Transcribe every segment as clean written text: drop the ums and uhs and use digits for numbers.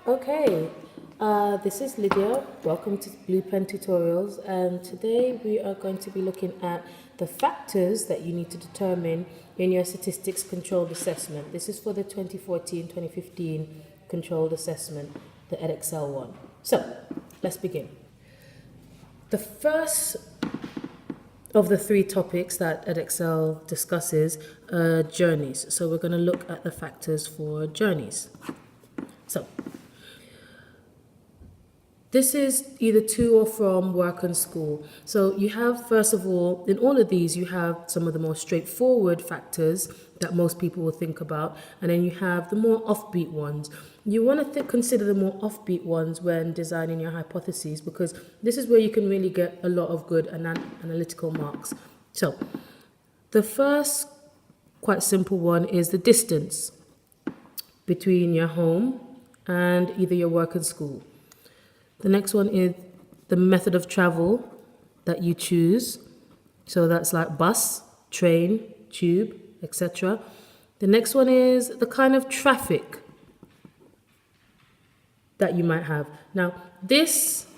Okay, this is Lydia. Welcome to Blue Pen Tutorials, and today we are going to be looking at the factors that you need to determine in your statistics controlled assessment. This is for the 2014-2015 controlled assessment, the EdXL one. So, let's begin. The first of the three topics that EdXL discusses are journeys. So we're going to look at the factors for journeys. So, this is either to or from work and school. So you have, first of all, in all of these, you have some of the more straightforward factors that most people will think about, and then you have the more offbeat ones. You want to consider the more offbeat ones when designing your hypotheses, because this is where you can really get a lot of good analytical marks. So the first quite simple one is the distance between your home and either your work and school. The next one is the method of travel that you choose. So that's like bus, train, tube, etc. The next one is the kind of traffic that you might have. Now, this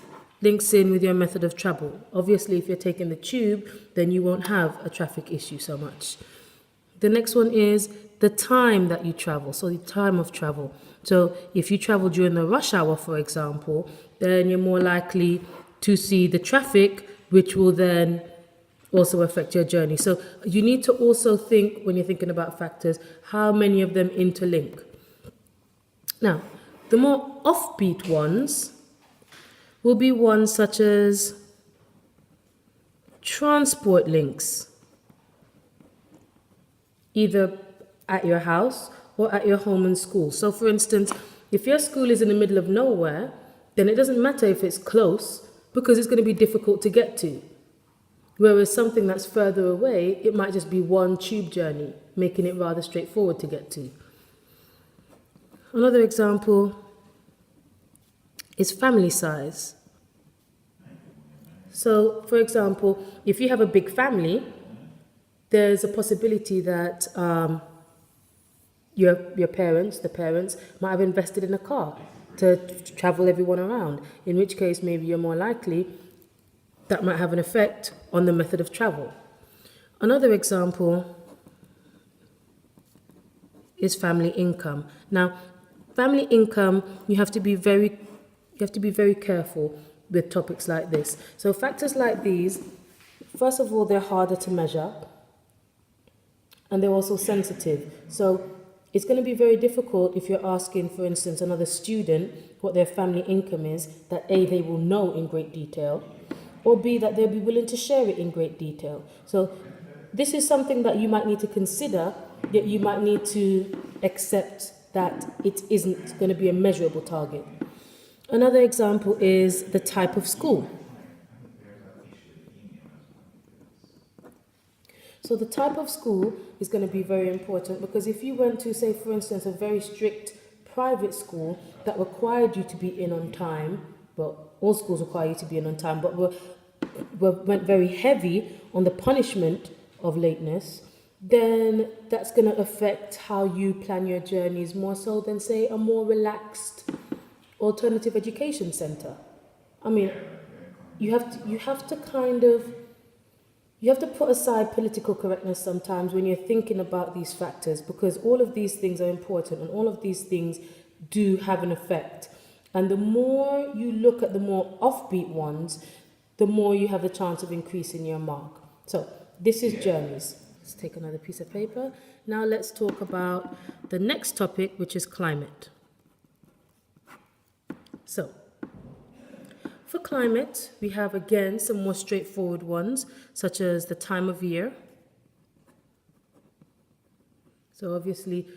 links in with your method of travel. Obviously, if you're taking the tube, then you won't have a traffic issue so much. The next one is the time that you travel, so the time of travel. So if you travel during the rush hour, for example, then you're more likely to see the traffic, which will then also affect your journey. So you need to also think, when you're thinking about factors, how many of them interlink. Now, the more offbeat ones will be ones such as transport links, either at your house or at your home and school. So for instance, if your school is in the middle of nowhere, then it doesn't matter if it's close, because it's going to be difficult to get to. Whereas something that's further away, it might just be one tube journey, making it rather straightforward to get to. Another example is family size. So for example, if you have a big family, there's a possibility that your parents, the parents, might have invested in a car to travel everyone around, in which case maybe you're more likely that might have an effect on the method of travel. Another example is family income. Now, family income, you have to be very careful with topics like this. So factors like these, first of all, they're harder to measure, and they're also sensitive. So it's going to be very difficult if you're asking, for instance, another student what their family income is, that A, they will know in great detail, or B, that they'll be willing to share it in great detail. So this is something that you might need to consider, that you might need to accept that it isn't going to be a measurable target. Another example is the type of school. So the type of school is going to be very important, because if you went to, say, for instance, a very strict private school that required you to be in on time, well, all schools require you to be in on time, but went very heavy on the punishment of lateness, then that's going to affect how you plan your journeys more so than, say, a more relaxed alternative education center. I mean, you have to put aside political correctness sometimes when you're thinking about these factors, because all of these things are important and all of these things do have an effect. And the more you look at the more offbeat ones, the more you have a chance of increasing your mark. So this is journeys. Let's take another piece of paper. Now let's talk about the next topic, which is climate. So for climate, we have again some more straightforward ones, such as the time of year. So obviously,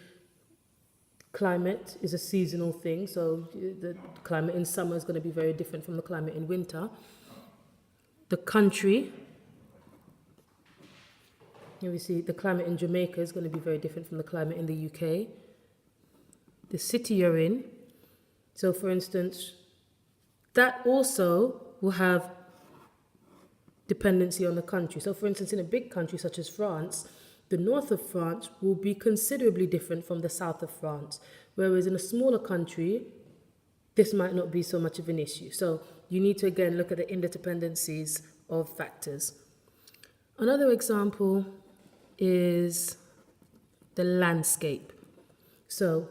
climate is a seasonal thing, so the climate in summer is going to be very different from the climate in winter. The country, here we see the climate in Jamaica is going to be very different from the climate in the UK. The city you're in, so for instance, that also will have dependency on the country. So for instance, in a big country such as France, the north of France will be considerably different from the south of France. Whereas in a smaller country, this might not be so much of an issue. So you need to again look at the interdependencies of factors. Another example is the landscape. So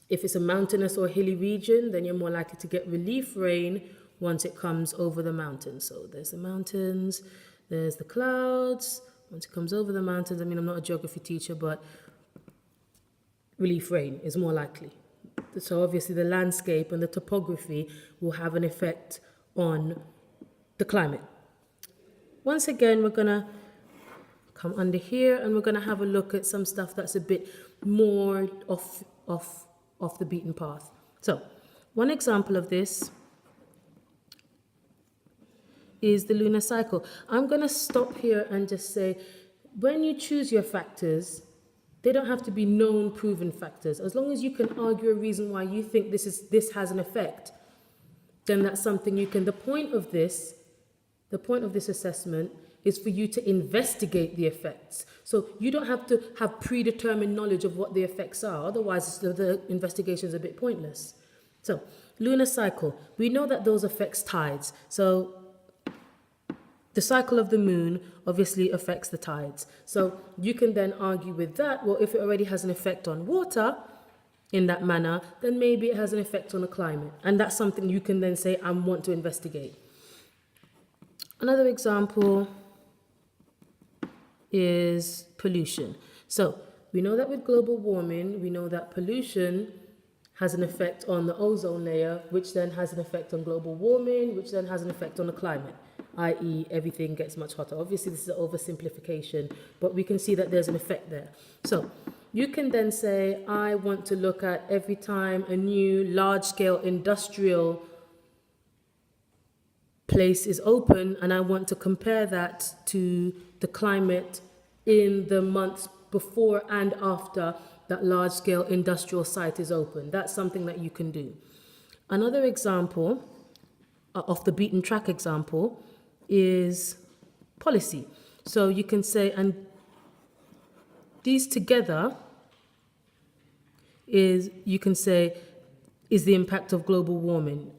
if it's a mountainous or hilly region, then you're more likely to get relief rain once it comes over the mountains. So there's the mountains, there's the clouds. Once it comes over the mountains, I mean, I'm not a geography teacher, but relief rain is more likely. So obviously the landscape and the topography will have an effect on the climate. Once again, we're going to come under here and we're going to have a look at some stuff that's a bit more off the beaten path. So one example of this is the lunar cycle. I'm going to stop here and just say, when you choose your factors, they don't have to be known, proven factors. As long as you can argue a reason why you think this has an effect, then that's something you can. The point of this assessment is for you to investigate the effects. So you don't have to have predetermined knowledge of what the effects are. Otherwise, the investigation is a bit pointless. So lunar cycle, we know that those affects tides. So the cycle of the moon obviously affects the tides. So you can then argue with that, well, if it already has an effect on water in that manner, then maybe it has an effect on the climate. And that's something you can then say, I want to investigate. Another example is pollution. So we know that with global warming, we know that pollution has an effect on the ozone layer, which then has an effect on global warming, which then has an effect on the climate, i.e. everything gets much hotter. Obviously, this is an oversimplification, but we can see that there's an effect there. So you can then say, I want to look at every time a new large-scale industrial place is open, and I want to compare that to the climate in the months before and after that large-scale industrial site is open. That's something that you can do. Another example, off the beaten track example, is policy. So you can say, and these together is, you can say, is the impact of global warming,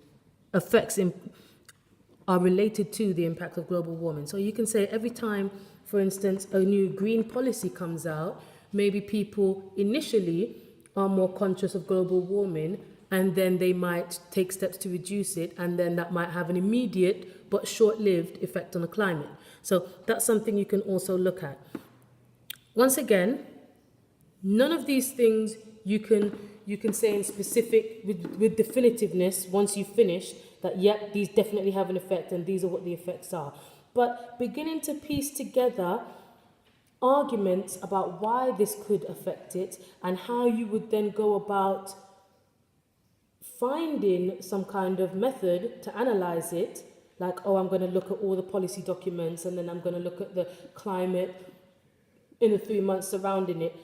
are related to the impact of global warming. So you can say every time, for instance, a new green policy comes out, maybe people initially are more conscious of global warming, and then they might take steps to reduce it, and then that might have an immediate but short-lived effect on the climate. So that's something you can also look at. Once again, none of these things you can say in specific with definitiveness once you've finished that, yep, these definitely have an effect and these are what the effects are. But beginning to piece together arguments about why this could affect it and how you would then go about finding some kind of method to analyze it, like, oh, I'm going to look at all the policy documents and then I'm going to look at the climate in the 3 months surrounding it.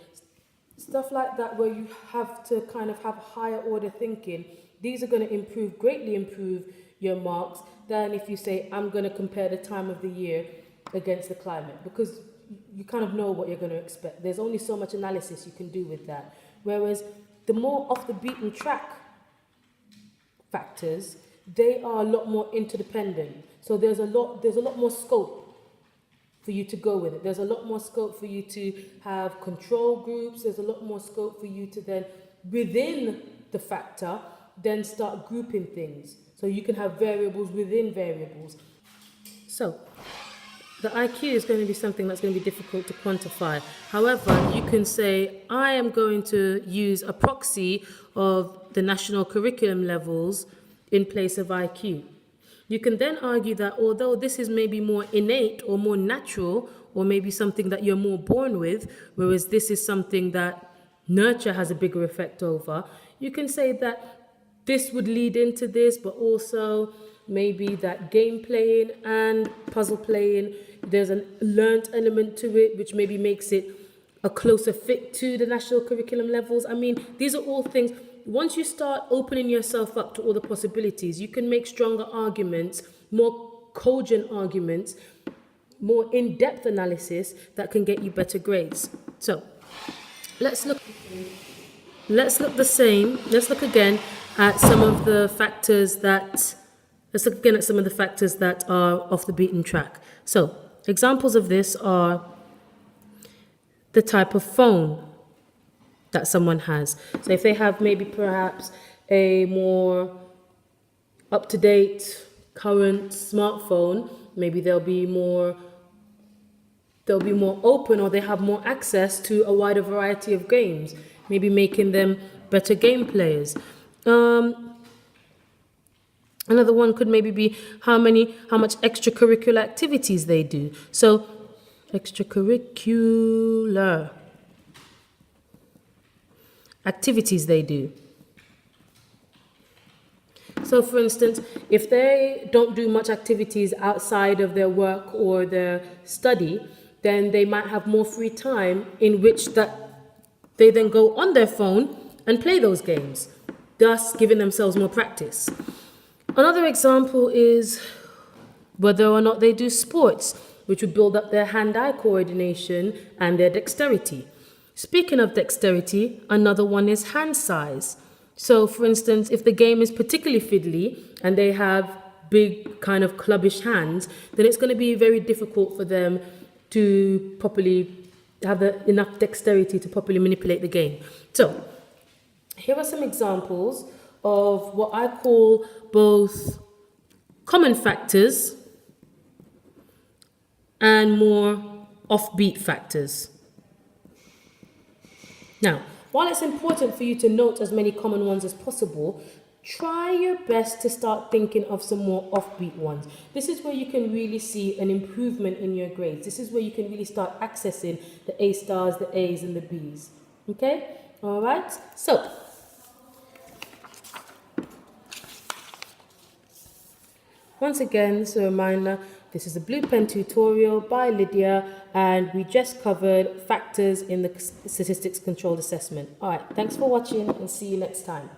Stuff like that, where you have to kind of have higher order thinking. These are going to greatly improve your marks than if you say, I'm going to compare the time of the year against the climate, because you kind of know what you're going to expect. There's only so much analysis you can do with that. Whereas the more off the beaten track factors, they are a lot more interdependent. So there's a lot more scope for you to go with it. There's a lot more scope for you to have control groups. There's a lot more scope for you to then, within the factor, then start grouping things. So you can have variables within variables. So the IQ is going to be something that's going to be difficult to quantify. However, you can say, I am going to use a proxy of the national curriculum levels in place of IQ. You can then argue that although this is maybe more innate or more natural, or maybe something that you're more born with, whereas this is something that nurture has a bigger effect over, you can say that this would lead into this, but also maybe that game playing and puzzle playing, there's a learnt element to it, which maybe makes it a closer fit to the national curriculum levels. I mean, these are all things. Once you start opening yourself up to all the possibilities, you can make stronger arguments, more cogent arguments, more in-depth analysis that can get you better grades. So let's look the same. Let's look again at some of the factors that, let's look again at some of the factors that are off the beaten track. So examples of this are the type of phone that someone has. So if they have maybe perhaps a more up-to-date current smartphone, maybe they'll be more open, or they have more access to a wider variety of games, maybe making them better game players. Another one could maybe be how much extracurricular activities they do. So extracurricular activities they do. So for instance, if they don't do much activities outside of their work or their study, then they might have more free time in which that they then go on their phone and play those games, thus giving themselves more practice. Another example is whether or not they do sports, which would build up their hand-eye coordination and their dexterity. Speaking of dexterity, another one is hand size. So for instance, if the game is particularly fiddly and they have big kind of clubbish hands, then it's going to be very difficult for them to properly have enough dexterity to properly manipulate the game. So here are some examples of what I call both common factors and more offbeat factors. Now, while it's important for you to note as many common ones as possible, try your best to start thinking of some more offbeat ones. This is where you can really see an improvement in your grades. This is where you can really start accessing the A stars, the A's and the B's. Okay? All right? So, once again, this is a reminder, this is a Blue Pen tutorial by Lydia, and we just covered factors in the statistics controlled assessment. All right, thanks for watching and see you next time.